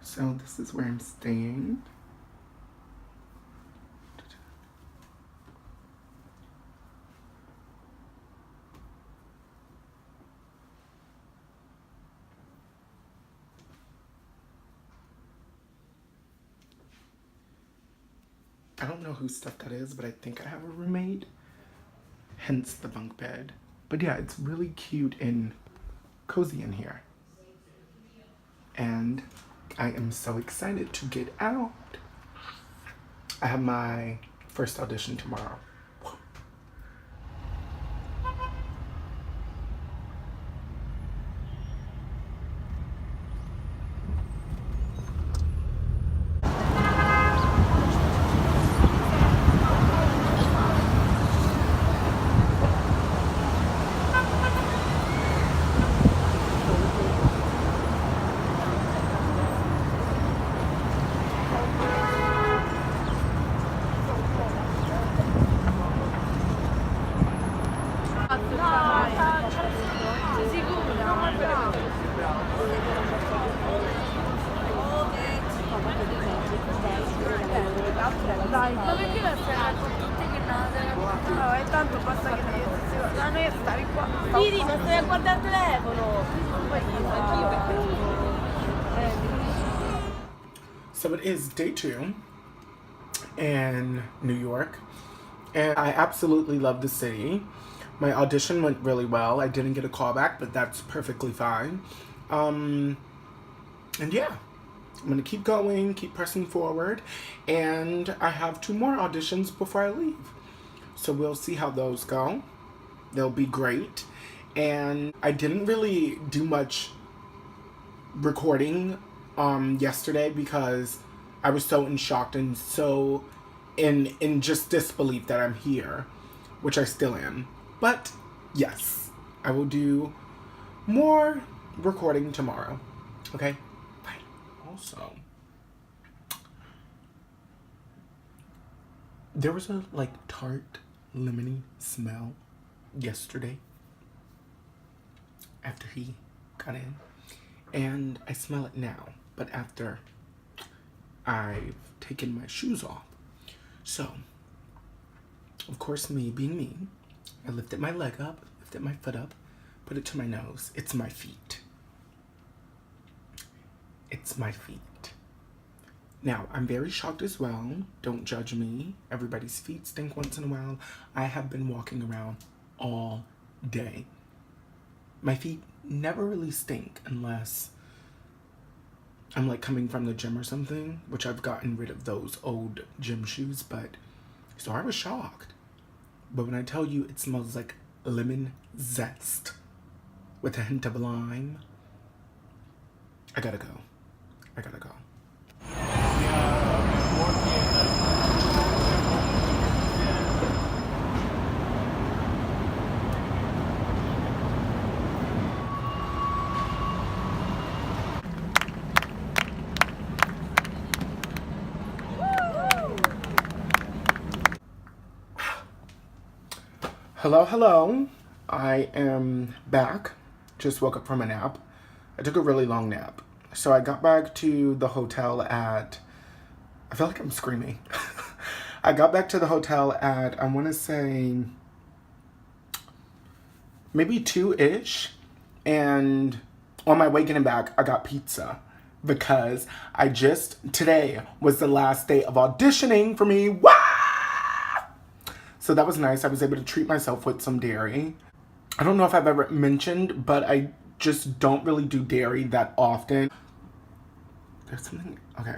So this is where I'm staying. I don't know whose stuff that is, but I think I have a roommate. Hence the bunk bed. But yeah, it's really cute and cozy in here. And I am so excited to get out. I have my first audition tomorrow. Dai, ma perché non stai con tutte che no? No, è tanto basta che non è stare qua. Siri, ma stai a guardare il telefono. So it is day 2 in New York, and I absolutely love the city. My audition went really well. I didn't get a call back, but that's perfectly fine. And yeah, I'm gonna keep going, keep pressing forward, and I have 2 more auditions before I leave. So we'll see how those go. They'll be great. And I didn't really do much recording yesterday because I was so in shock and so in just disbelief that I'm here, which I still am. But yes, I will do more recording tomorrow. Okay? Bye. Also, there was a like tart lemony smell yesterday after he got in, and I smell it now, but after I've taken my shoes off. So, of course, me being me, I lifted my leg up, lifted my foot up, put it to my nose. It's my feet. It's my feet. Now, I'm very shocked as well. Don't judge me. Everybody's feet stink once in a while. I have been walking around all day. My feet never really stink unless I'm like coming from the gym or something, which I've gotten rid of those old gym shoes, but so I was shocked. But when I tell you it smells like lemon zest with a hint of lime, I gotta go. I gotta go. Hello, hello. I am back. Just woke up from a nap. I took a really long nap. So I got back to the hotel at, I feel like I'm screaming. I got back to the hotel at, I want to say, maybe 2-ish. And on my way getting back, I got pizza. Because today was the last day of auditioning for me. Wow! So that was nice. I was able to treat myself with some dairy. I don't know if I've ever mentioned, but I just don't really do dairy that often. There's something, okay.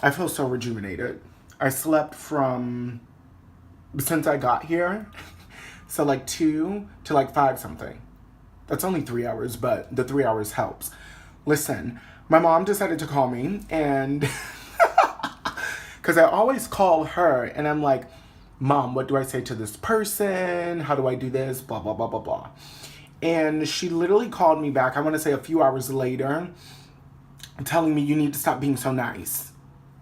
I feel so rejuvenated. I slept since I got here, so like 2 to like 5 something. That's only 3 hours, but the 3 hours helps. Listen, my mom decided to call me and, because I always call her and I'm like, Mom, what do I say to this person? How do I do this? Blah, blah, blah, blah, blah. And she literally called me back, I want to say a few hours later, telling me you need to stop being so nice.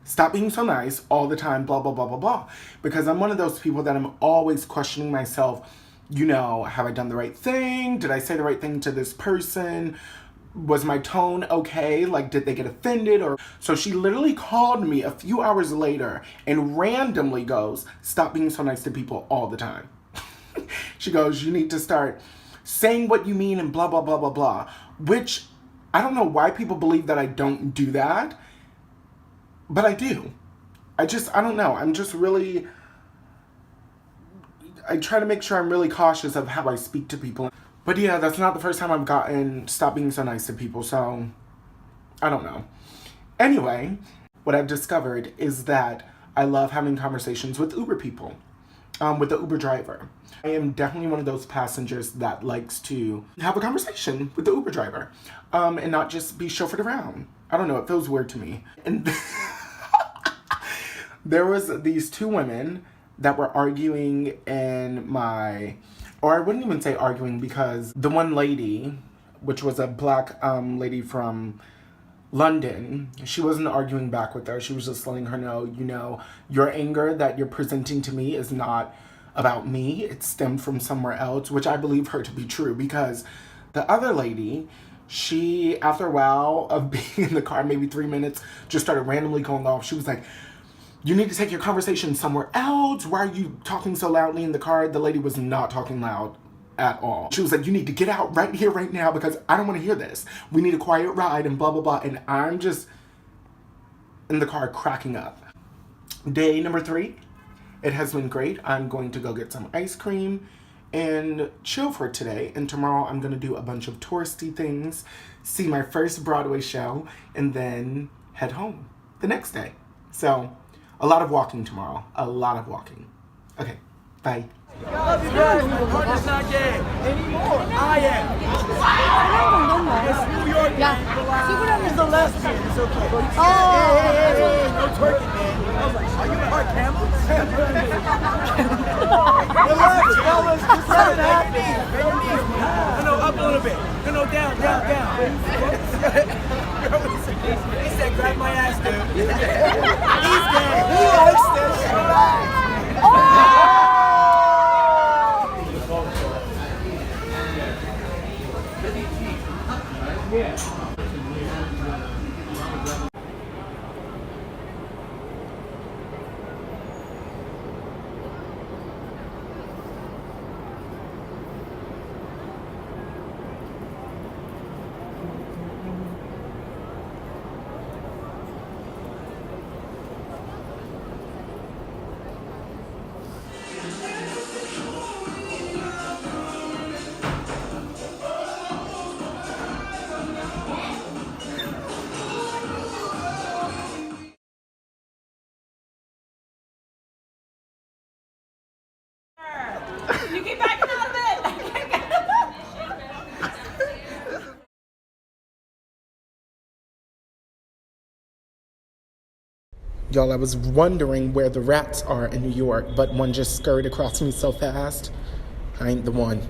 Stop being so nice all the time, blah, blah, blah, blah, blah. Because I'm one of those people that I'm always questioning myself, have I done the right thing? Did I say the right thing to this person? was my tone okay? Like, did they get offended? Or so she literally called me a few hours later and randomly goes, "Stop being so nice to people all the time." She goes, "You need to start saying what you mean and blah, blah, blah, blah, blah." Which, I don't know why people believe that I don't do that, but I do. I don't know. I try to make sure I'm really cautious of how I speak to people. But yeah, that's not the first time I've gotten "stop being so nice to people," so I don't know. Anyway, what I've discovered is that I love having conversations with Uber people, with the Uber driver. I am definitely one of those passengers that likes to have a conversation with the Uber driver, and not just be chauffeured around. I don't know, it feels weird to me. And there was these two women that were arguing in or I wouldn't even say arguing, because the one lady, which was a black lady from London, she wasn't arguing back with her. She was just letting her know, your anger that you're presenting to me is not about me. It stemmed from somewhere else, which I believe her to be true, because the other lady, she, after a while of being in the car, maybe 3 minutes, just started randomly going off. She was like, "You need to take your conversation somewhere else. Why are you talking so loudly in the car?" The lady was not talking loud at all. She was like, "You need to get out right here, right now, because I don't want to hear this. We need a quiet ride," and blah, blah, blah. And I'm just in the car cracking up. Day number 3, it has been great. I'm going to go get some ice cream and chill for today. And tomorrow I'm going to do a bunch of touristy things, see my first Broadway show, and then head home the next day. So, a lot of walking tomorrow. A lot of walking. Okay, bye. Love you guys. My partner's not gay anymore. I am. It's New York. Superman is the lesbian. It's okay. Hey, no twerking, man. I was like, are you part camel? Relax, fellas. Just let it happen. Bend your knees, man. No, up a little bit. No, down. He said, grab my ass, dude. He's gay. He likes this. Relax. You keep backing out of it. Y'all, I was wondering where the rats are in New York, but one just scurried across me so fast. I ain't the one.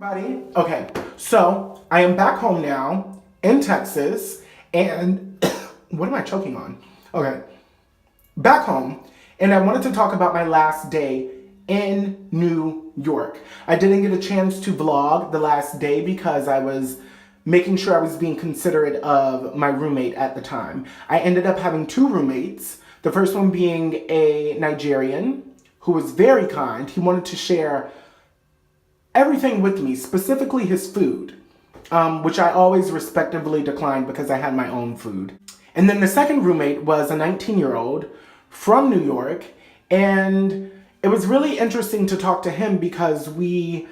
Everybody, okay, so I am back home now in Texas, and what am I choking on? Okay, back home, and I wanted to talk about my last day in New York. I didn't get a chance to vlog the last day because I was making sure I was being considerate of my roommate at the time. I ended up having 2 roommates, the first one being a Nigerian who was very kind. He wanted to share everything with me, specifically his food, which I always respectively declined because I had my own food. And then the second roommate was a 19-year-old from New York, and it was really interesting to talk to him because we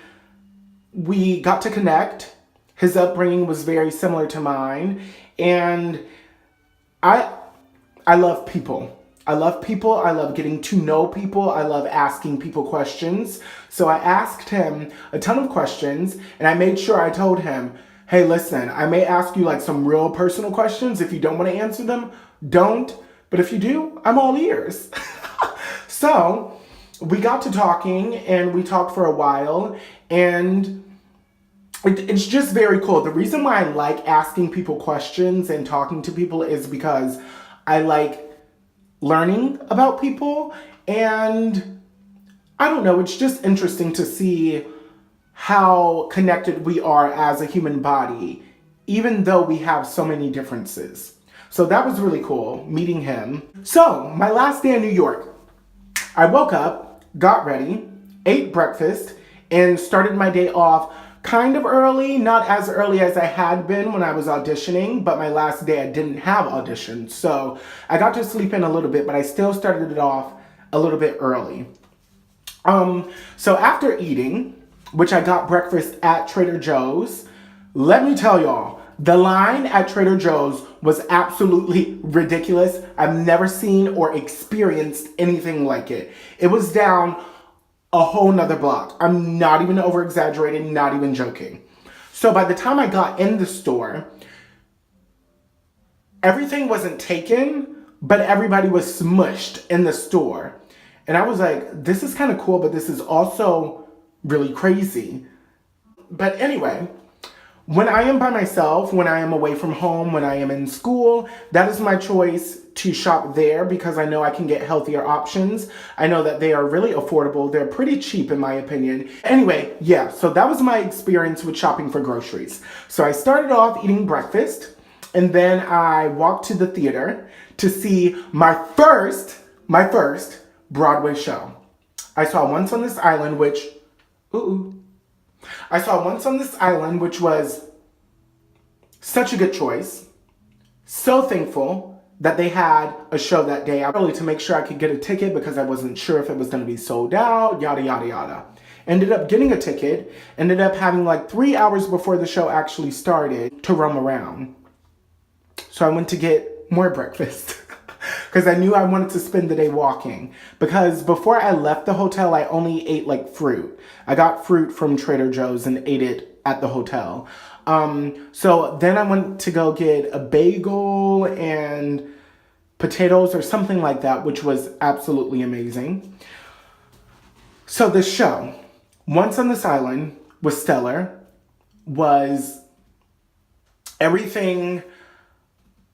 got to connect, His upbringing was very similar to mine. And I love people. I love people. I love getting to know people. I love asking people questions. So I asked him a ton of questions, and I made sure I told him, hey, listen, I may ask you like some real personal questions. If you don't want to answer them, don't. But if you do, I'm all ears. So we got to talking, and we talked for a while, and it's just very cool. The reason why I like asking people questions and talking to people is because I like learning about people, and I don't know, it's just interesting to see how connected we are as a human body, even though we have so many differences. So that was really cool, meeting him. So, my last day in New York, I woke up, got ready, ate breakfast, and started my day off kind of early, not as early as I had been when I was auditioning, but my last day I didn't have auditions. So I got to sleep in a little bit, but I still started it off a little bit early. So after eating, which I got breakfast at Trader Joe's, let me tell y'all, the line at Trader Joe's was absolutely ridiculous. I've never seen or experienced anything like it. It was down a whole nother block. I'm not even over exaggerating, not even joking. So by the time I got in the store, everything wasn't taken, but everybody was smushed in the store. And I was like, this is kind of cool, but this is also really crazy. But anyway, when I am by myself, when I am away from home, when I am in school, that is my choice to shop there because I know I can get healthier options. I know that they are really affordable. They're pretty cheap in my opinion. Anyway, yeah, so that was my experience with shopping for groceries. So I started off eating breakfast, and then I walked to the theater to see my first Broadway show. I saw Once on This Island, which was such a good choice. So thankful that they had a show that day. I really to make sure I could get a ticket because I wasn't sure if it was going to be sold out, yada, yada, yada. Ended up getting a ticket, ended up having like 3 hours before the show actually started to roam around. So I went to get more breakfast because I knew I wanted to spend the day walking. Because before I left the hotel, I only ate like fruit. I got fruit from Trader Joe's and ate it at the hotel. So then I went to go get a bagel and potatoes or something like that, which was absolutely amazing. So the show, Once on This Island, was stellar, was everything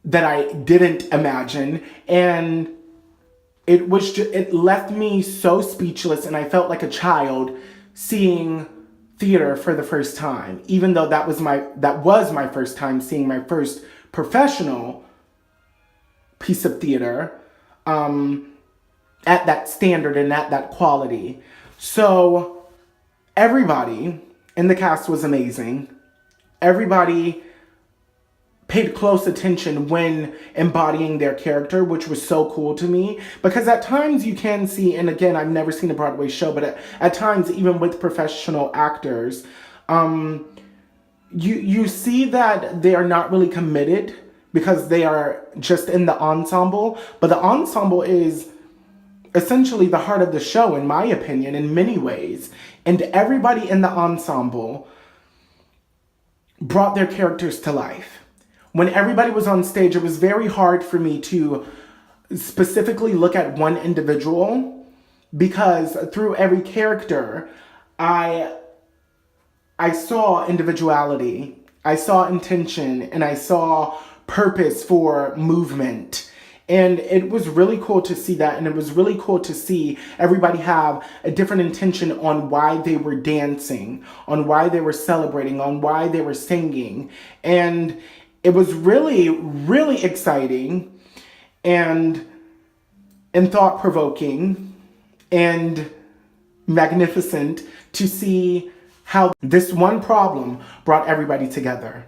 that I didn't imagine, and it left me so speechless, and I felt like a child seeing theater for the first time, even though that was my first time seeing my first professional piece of theater at that standard and at that quality. So everybody in the cast was amazing. Everybody paid close attention when embodying their character, which was so cool to me. Because at times you can see, and again, I've never seen a Broadway show, but at times, even with professional actors, you see that they are not really committed because they are just in the ensemble. But the ensemble is essentially the heart of the show, in my opinion, in many ways. And everybody in the ensemble brought their characters to life. When everybody was on stage, it was very hard for me to specifically look at one individual because through every character, I saw individuality, I saw intention, and I saw purpose for movement. And it was really cool to see that, and it was really cool to see everybody have a different intention on why they were dancing, on why they were celebrating, on why they were singing. And it was really, really exciting and thought-provoking and magnificent to see how this one problem brought everybody together.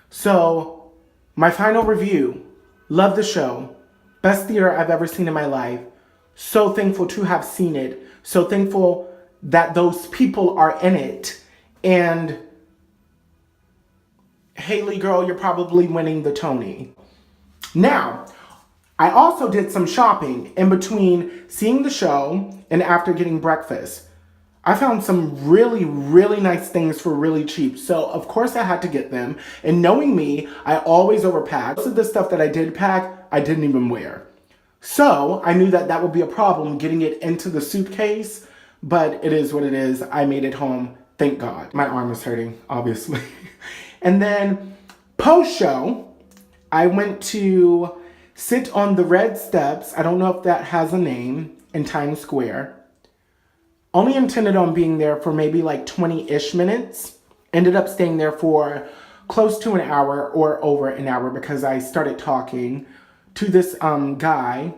So, my final review, love the show. Best theater I've ever seen in my life. So thankful to have seen it. So thankful that those people are in it. And Haley girl, you're probably winning the Tony. Now, I also did some shopping in between seeing the show and after getting breakfast. I found some really, really nice things for really cheap. So, of course, I had to get them. And knowing me, I always overpack. Most of the stuff that I did pack, I didn't even wear. So, I knew that that would be a problem getting it into the suitcase. But it is what it is. I made it home. Thank God. My arm is hurting, obviously. And then, post-show, I went to sit on the red steps. I don't know if that has a name, in Times Square. Only intended on being there for maybe like 20-ish minutes. Ended up staying there for close to an hour or over an hour because I started talking to this guy.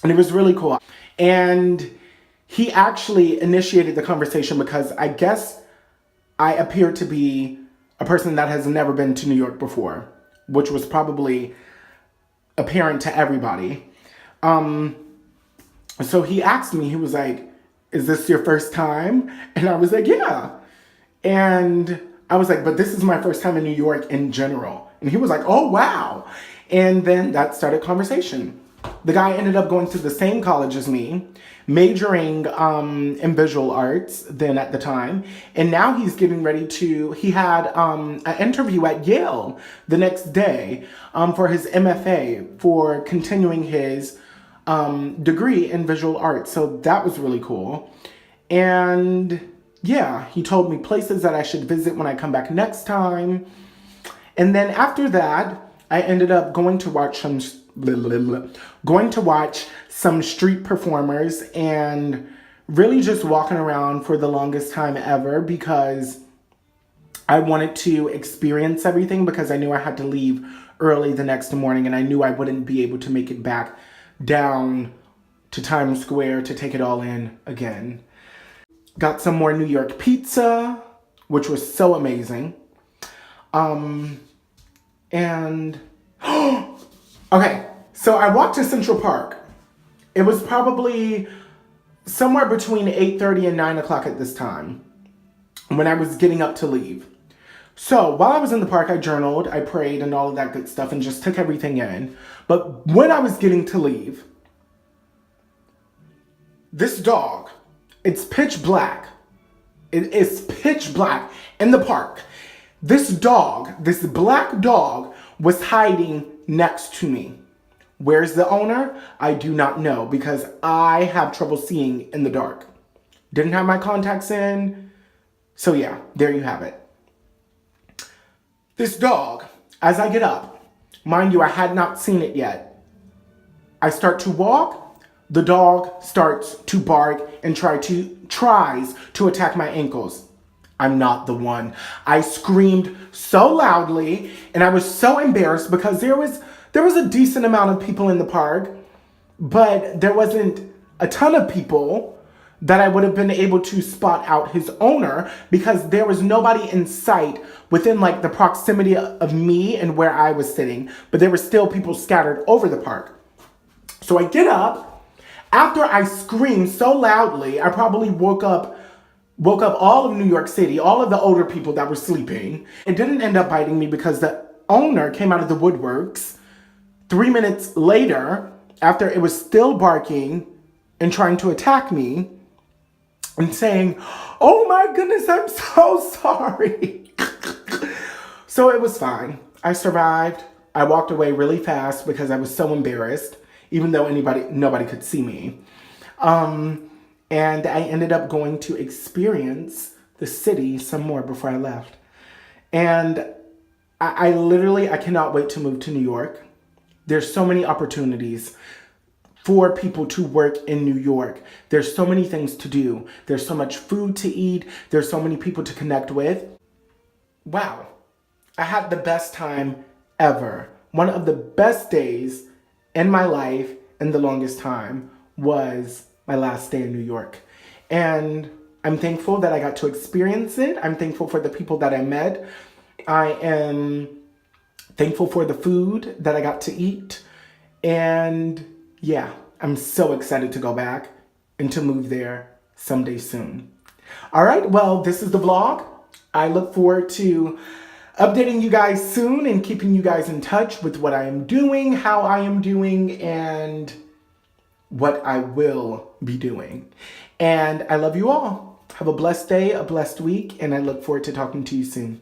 And it was really cool. And he actually initiated the conversation because I guess I appeared to be a person that has never been to New York before, which was probably apparent to everybody. So he asked me, he was like, is this your first time? And I was like, yeah. And I was like, but this is my first time in New York in general. And he was like, oh, wow. And then that started conversation. The guy ended up going to the same college as me, majoring in visual arts then at the time. And now he's getting ready to, he had an interview at Yale the next day for his MFA for continuing his degree in visual arts. So that was really cool. And yeah, he told me places that I should visit when I come back next time. And then after that, I ended up going to watch some street performers and really just walking around for the longest time ever because I wanted to experience everything because I knew I had to leave early the next morning and I knew I wouldn't be able to make it back down to Times Square to take it all in again. Got some more New York pizza, which was so amazing. And okay, so I walked to Central Park. It was probably somewhere between 8:30 and 9 o'clock at this time when I was getting up to leave. So while I was in the park, I journaled, I prayed and all of that good stuff and just took everything in. But when I was getting to leave, this dog, it's pitch black. It is pitch black in the park. This dog, this black dog, was hiding next to me. Where's the owner? I do not know because I have trouble seeing in the dark. Didn't have my contacts in. So yeah, there you have it. This dog, as I get up, mind you, I had not seen it yet. I start to walk, the dog starts to bark and tries to attack my ankles. I'm not the one. I screamed so loudly and I was so embarrassed because there was a decent amount of people in the park, but there wasn't a ton of people that I would have been able to spot out his owner because there was nobody in sight within like the proximity of me and where I was sitting, but there were still people scattered over the park. So I get up. After I screamed so loudly, I probably woke up all of New York City, all of the older people that were sleeping. It didn't end up biting me because the owner came out of the woodworks 3 minutes later after it was still barking and trying to attack me and saying, oh my goodness, I'm so sorry. So it was fine. I survived. I walked away really fast because I was so embarrassed, even though nobody could see me. And I ended up going to experience the city some more before I left. And I literally cannot wait to move to New York. There's so many opportunities for people to work in New York. There's so many things to do. There's so much food to eat. There's so many people to connect with. Wow. I had the best time ever. One of the best days in my life in the longest time was my last day in New York. And I'm thankful that I got to experience it. I'm thankful for the people that I met. I am thankful for the food that I got to eat. And yeah, I'm so excited to go back and to move there someday soon. All right, well, this is the vlog. I look forward to updating you guys soon and keeping you guys in touch with what I am doing, how I am doing, and what I will be doing. And I love you all. Have a blessed day, a blessed week, and I look forward to talking to you soon.